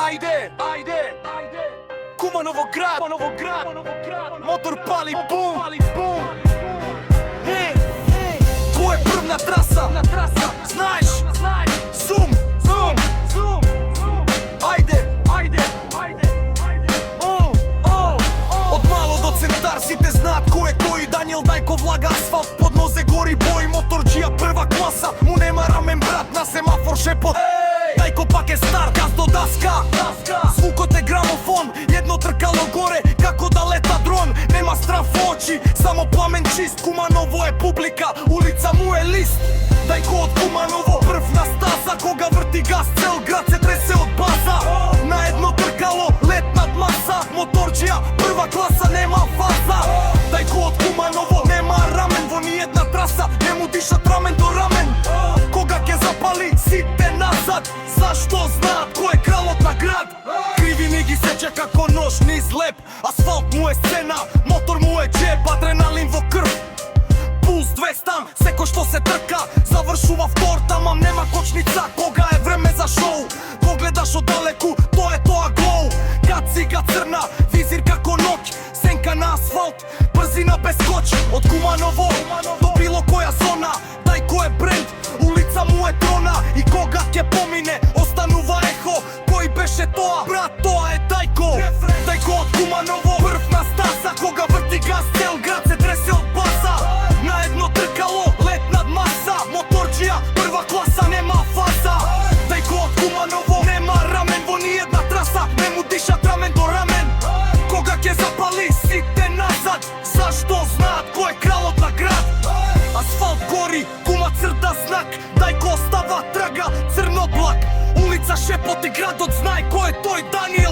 Ајде, Куманово град, мотор пали бум. Твоја првна траса, знаеш, зум. Ајде, од мало до центар сите знаат кој е кој. Даниел Дајко влага асфалт, под нозе гори бој. Моторџија прва класа, му нема рамен брат, на семафор шепот. Дајко пак е стар, газ до даска. Звукот е грамофон, едно тркало горе, како да лета дрон. Нема страв во очи, само пламен чист. Куманово е публика, улица му е лист. Дајко од Куманово, прв на стаза. Кога врти газ, цел град се тресе од база. На едно тркало, лет над маса. Моторџија, прва класа, нема фаза. Дајко од Куманово, нема рамен. Во ни една траса, не му дишат рамен до рамен. Кога ќе запали, сите назад. Зашто знаат кој е кралот на град? Кривини ги сече како нож низ леп. Асфалт му е сцена, мотор му е джеб. Адреналин во крв, пулс 200, секој што се трка завршува втор, тамам нема кочница. Кога е време за шоу, погледаш оддалеку, тоа е тоа гол. Кацига црна, визир како ноќ, сенка на асфалт, брзина без коч. Од Куманово до било која зона, Дајко е бренд, улица му е трона. И кога ќе помине, останува ехо. Кој беше тоа? Брат, тоа е Дајко. Дајко од Куманово, прв на стаза. Кога врти газ, цел град се тресе од база. На едно тркало, лет над маса. Моторџија, прва класа, нема фаза. Дајко од Куманово, нема рамен. Во ни една траса, не му дишат рамен до рамен. Кога ќе запали, сите назад. Зашто знаат кој е кралот на град? Асфалт гори, Кума црта знак. Дајко остава трага, црн облак. Улица шепоти, градот знае кој е тој. Даниел